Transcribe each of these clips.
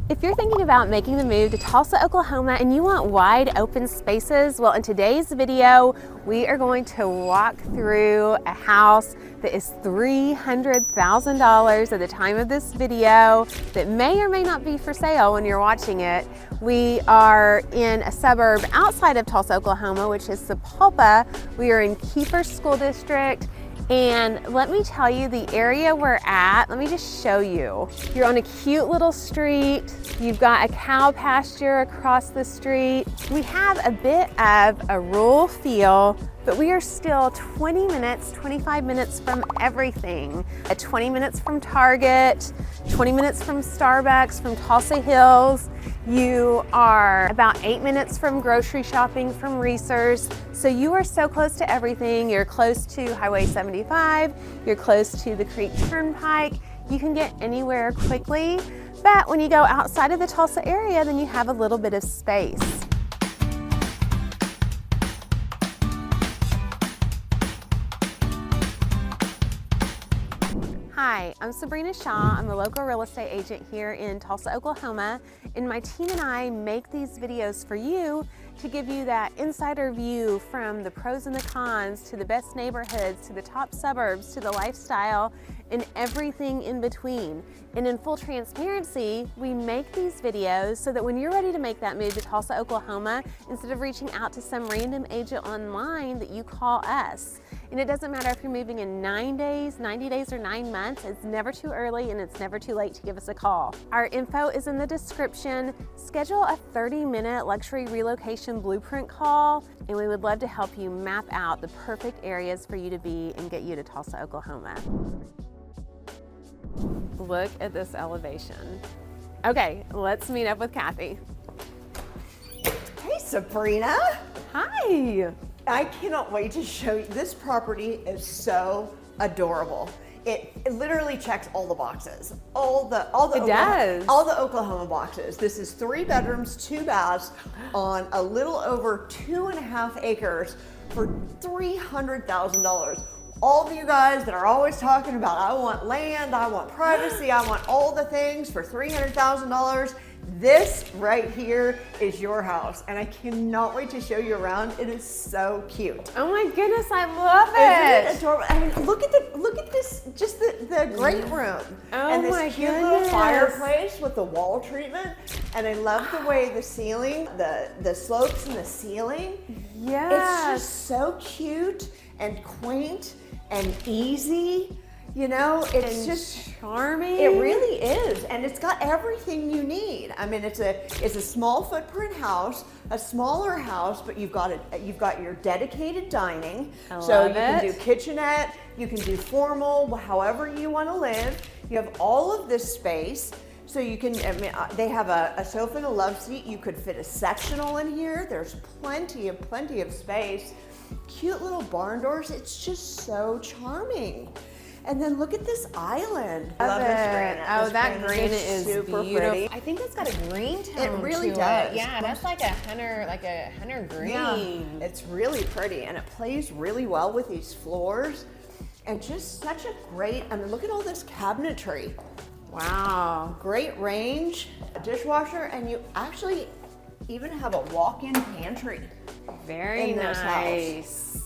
If you're thinking about making the move to Tulsa, Oklahoma, and you want wide open spaces, well, in today's video, we are going to walk through a house that is $300,000 at the time of this video that may or may not be for sale when you're watching it. We are in a suburb outside of Tulsa, Oklahoma, which is Sapulpa. We are in Kiefer School District. And let me tell you, the area we're at, let me just show you. You're on a cute little street. You've got a cow pasture across the street. We have a bit of a rural feel, but we are still 20 minutes, 25 minutes from everything. 20 minutes from Target, 20 minutes from Starbucks, from Tulsa Hills. You are about 8 minutes from grocery shopping, from Reese's. So you are so close to everything. You're close to Highway 75. You're close to the Creek Turnpike. You can get anywhere quickly. But when you go outside of the Tulsa area, then you have a little bit of space. Hi, I'm Sabrina Shaw. I'm a local real estate agent here in Tulsa, Oklahoma, and my team and I make these videos for you to give you that insider view from the pros and the cons to the best neighborhoods to the top suburbs to the lifestyle and everything in between. And in full transparency, we make these videos so that when you're ready to make that move to Tulsa, Oklahoma, instead of reaching out to some random agent online, that you call us. And it doesn't matter if you're moving in 9 days, 90 days, or 9 months. It's never too early and it's never too late to give us a call. Our info is in the description. Schedule a 30-minute luxury relocation blueprint call, and we would love to help you map out the perfect areas for you to be and get you to Tulsa, Oklahoma. Look at this elevation. Okay, let's meet up with Kathy. Hey, Sabrina. Hi. I cannot wait to show you. This property is so adorable. It literally checks all the boxes. All the Oklahoma boxes. This is 3 bedrooms, 2 baths on a little over 2.5 acres for $300,000. All of you guys that are always talking about, I want land, I want privacy, I want all the things for $300,000. This right here is your house, and I cannot wait to show you around. It is so cute. Oh my goodness, I love it. Isn't it adorable? I mean, look at this, just the great room. Oh and this my cute goodness. little fireplace with the wall treatment. And I love the way the ceiling, the slopes in the ceiling. Yes. It's just so cute and quaint and easy. You know, it's just charming. It really is, and it's got everything you need. I mean, it's a small footprint house, a smaller house, but you've got your dedicated dining. So you can do kitchenette, you can do formal, however you want to live. You have all of this space. So you can, I mean, they have a sofa and a love seat. You could fit a sectional in here. There's plenty of space. Cute little barn doors. It's just so charming. And then look at this island. I love this green. Oh, that green is super beautiful. pretty. I think it's got a green tone. It really to does. It. Yeah, that's like a hunter green. Yeah, it's really pretty, and it plays really well with these floors. And just such a great, I mean, look at all this cabinetry. Wow. Great range, a dishwasher, and you actually even have a walk-in pantry. Very in this nice. house.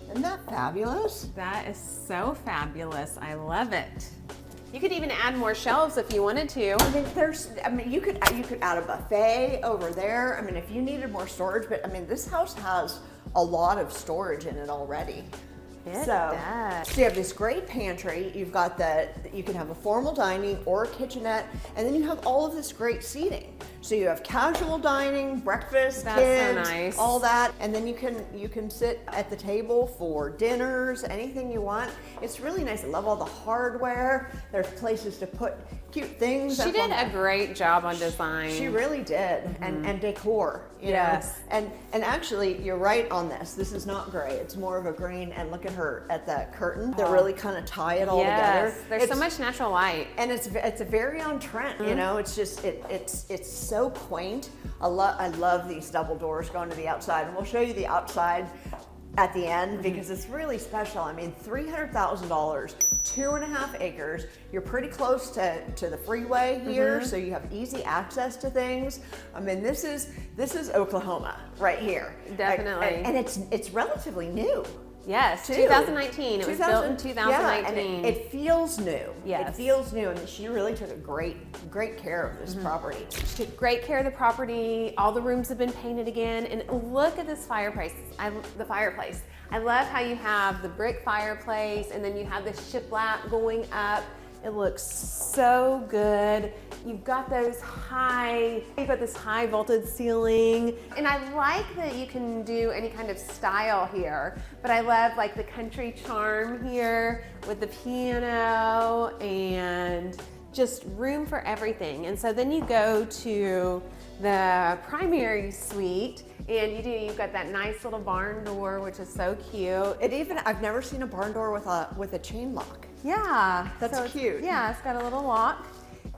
Isn't that fabulous? That is so fabulous. I love it. You could even add more shelves if you wanted to. I mean, you could add a buffet over there. I mean, if you needed more storage, but I mean, this house has a lot of storage in it already. It So does. you have this great pantry. You've got you can have a formal dining or a kitchenette, and then you have all of this great seating. So you have casual dining, breakfast, That's kids, so nice. all that, and then you can sit at the table for dinners, anything you want. It's really nice. I love all the hardware. There's places to put cute things. She did a great job on design. She really did, and decor. You Yes. know? And actually, you're right on this. This is not gray. It's more of a green. And look at her at that curtain. They really kind of tie it all together. There's so much natural light. And it's a very on trend. You know, it's just it's so quaint. I love these double doors going to the outside, and we'll show you the outside at the end because it's really special. I mean, $300,000, 2.5 acres. You're pretty close to the freeway here, so you have easy access to things. I mean, this is Oklahoma right here. Definitely. And it's relatively new. Yes, too. 2019. It was built in 2019. Yeah, and it feels new. Yes. It feels new, and she really took a great care of this property. She took great care of the property. All the rooms have been painted again, and look at this fireplace. The fireplace. I love how you have the brick fireplace, and then you have this shiplap going up. It looks so good. You've got this high vaulted ceiling. And I like that you can do any kind of style here, but I love like the country charm here with the piano and just room for everything. And so then you go to the primary suite, and you've got that nice little barn door, which is so cute. I've never seen a barn door with a chain lock. Yeah. That's cute. Yeah, it's got a little lock.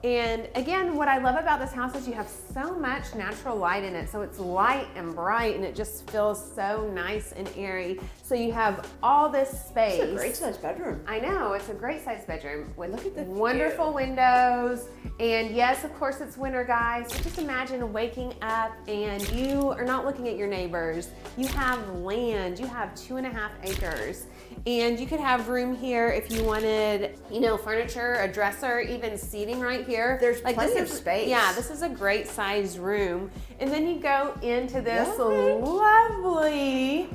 And again, what I love about this house is you have so much natural light in it. So it's light and bright, and it just feels so nice and airy. So you have all this space. It's a great sized bedroom. I know, it's a great sized bedroom with Look at the wonderful view. Windows. And yes, of course it's winter, guys. So just imagine waking up and you are not looking at your neighbors. You have land, you have 2.5 acres. And you could have room here if you wanted, furniture, a dresser, even seating right here. There's plenty of space. Yeah, this is a great sized room. And then you go into this What? lovely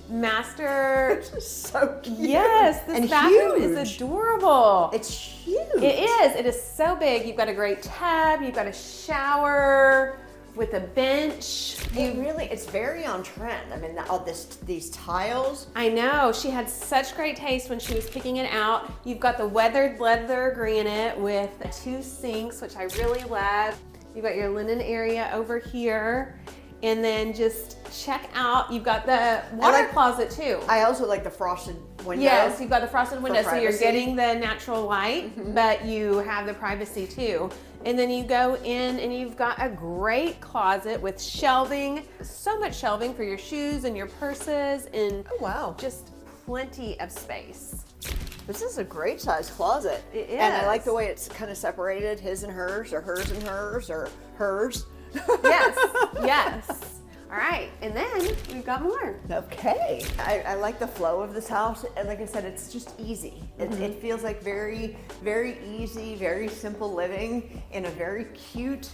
master. It's so cute. Yes, this and bathroom huge. is adorable. It's huge. It is. It is so big. You've got a great tub. You've got a shower with a bench. It's very on trend. I mean, these tiles. I know. She had such great taste when she was picking it out. You've got the weathered leather granite with 2 sinks, which I really love. You've got your linen area over here. And then just check out, you've got the water closet too. I also like the frosted window. Yes, you've got the frosted window, so you're privacy. getting the natural light, but you have the privacy too. And then you go in and you've got a great closet with shelving, so much shelving for your shoes and your purses, and Oh, wow. just plenty of space. This is a great sized closet. It And I like is. the way it's kind of separated, his and hers, or hers and hers, or hers. Yes, yes. All right, and then we've got more. Okay. I like the flow of this house. And like I said, it's just easy. It feels like very, very easy, very simple living in a very cute,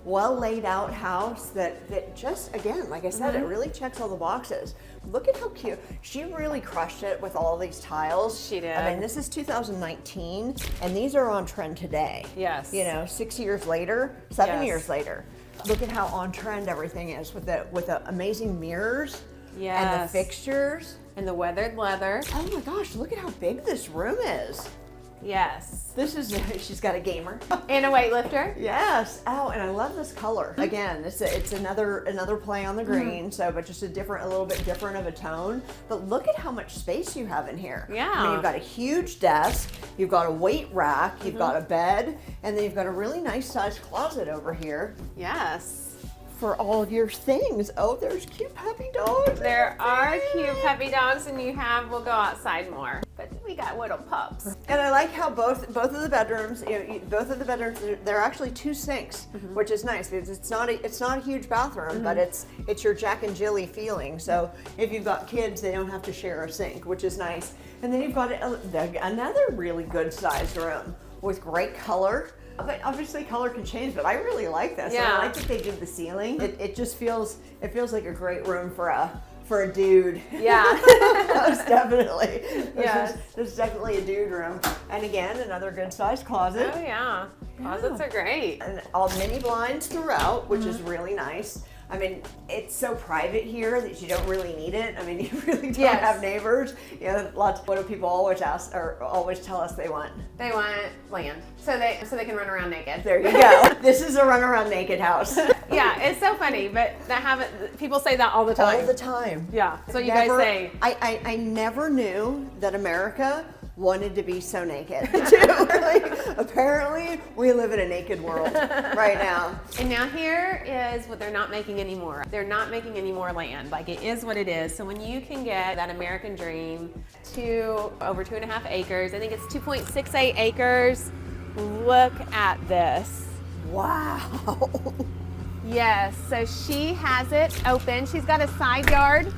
well laid out house that just, again, like I said, it really checks all the boxes. Look at how cute. She really crushed it with all these tiles. She did. I mean, this is 2019, and these are on trend today. Yes. 6 years later, 7 Yes. years later. Look at how on trend everything is with the amazing mirrors and the Yes. fixtures. And the weathered leather. Oh my gosh, look at how big this room is. Yes. This is, she's got a gamer. And a weightlifter. Yes. Oh, and I love this color. Again, it's another play on the green, but just a little bit different of a tone. But look at how much space you have in here. Yeah. I mean, you've got a huge desk, you've got a weight rack, you've got a bed, and then you've got a really nice sized closet over here Yes. for all of your things. Oh, there's cute puppy dogs. There are cute puppy dogs, and we'll go outside more. But we got little pups. And I like how both of the bedrooms, they're actually 2 sinks, which is nice because it's not a huge bathroom, but it's your Jack and Jilly feeling. So if you've got kids, they don't have to share a sink, which is nice. And then you've got another really good sized room with great color. But obviously color can change, but I really like this. Yeah. And I like that they did the ceiling. It just feels like a great room for a dude. Yeah. Most definitely. Yes. This is definitely a dude room. And again, another good sized closet. Oh yeah. Closets are great. And all mini blinds throughout, which is really nice. I mean, it's so private here that you don't really need it. I mean, you really don't Yes. have neighbors. What do people always ask or always tell us they want? They want land, so they can run around naked. There you go. This is a run around naked house. Yeah, it's so funny, but people say that all the time. All the time. Yeah. So you guys say. I never knew that America wanted to be so naked too. Apparently, we live in a naked world right now. And now here is what they're not making anymore. They're not making any more land. Like, it is what it is. So when you can get that American dream to over 2.5 acres, I think it's 2.68 acres. Look at this. Wow. Yes, so she has it open. She's got a side yard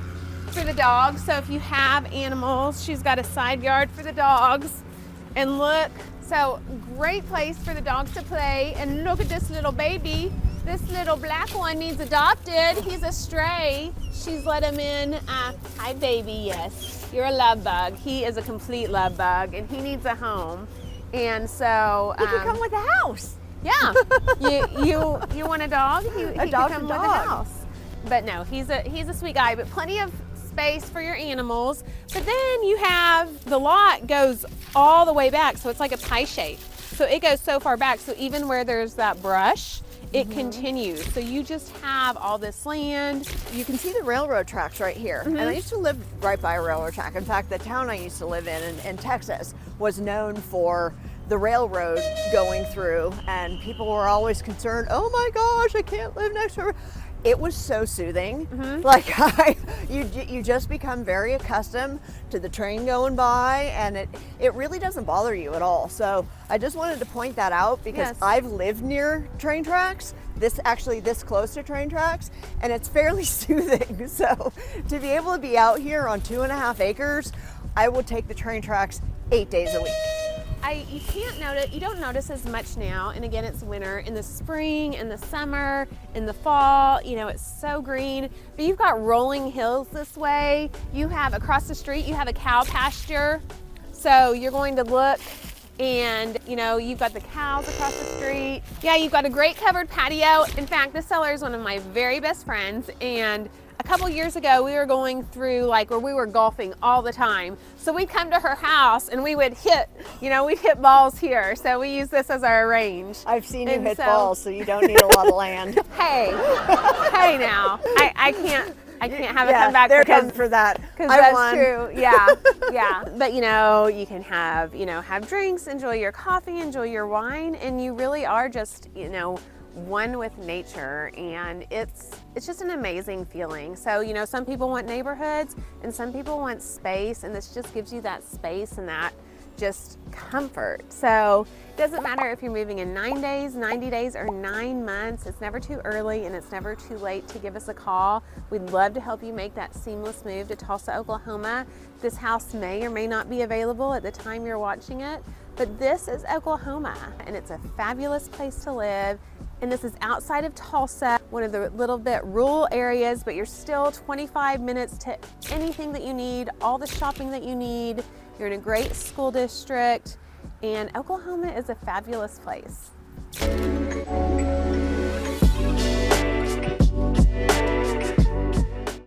for the dogs. So if you have animals, she's got a side yard for the dogs. And look, so great place for the dogs to play. And look at this little baby. This little black one needs adopted. He's a stray. She's let him in. Hi, baby. Yes, you're a love bug. He is a complete love bug, and he needs a home. And so He could come with a house. yeah, you want a dog? He can come with a house. But no, he's a sweet guy. But plenty of space for your animals. But then you have the lot goes all the way back, so it's like a pie shape. So it goes so far back. So even where there's that brush, it continues. So you just have all this land. You can see the railroad tracks right here. And I used to live right by a railroad track. In fact, the town I used to live in Texas was known for the railroad going through, and people were always concerned, oh my gosh, I can't live next to her. It was so soothing. Like you just become very accustomed to the train going by, and it really doesn't bother you at all. So I just wanted to point that out because I've lived near train tracks, this close to train tracks, and it's fairly soothing. So to be able to be out here on 2.5 acres, I would take the train tracks 8 days a week. You don't notice as much now, and again, it's winter. In the spring, in the summer, in the fall, it's so green. But you've got rolling hills this way. You have across the street, you have a cow pasture. So you're going to look, and you've got the cows across the street. Yeah, you've got a great covered patio. In fact, this seller is one of my very best friends, and a couple years ago, we were going through where we were golfing all the time. So we'd come to her house and we would we'd hit balls here. So we use this as our range. I've seen you hit balls, so you don't need a lot of land. Hey now, I can't have it come back they're coming for that. Because that's true. Yeah. But you can have drinks, enjoy your coffee, enjoy your wine, and you really are just one with nature, and it's just an amazing feeling. So some people want neighborhoods and some people want space, and this just gives you that space and that just comfort. So it doesn't matter if you're moving in 9 days, 90 days, or 9 months. It's never too early and it's never too late to give us a call. We'd love to help you make that seamless move to Tulsa, Oklahoma. This house may or may not be available at the time you're watching it, but this is Oklahoma, and it's a fabulous place to live. And this is outside of Tulsa, one of the little bit rural areas, but you're still 25 minutes to anything that you need, all the shopping that you need. You're in a great school district, and Oklahoma is a fabulous place.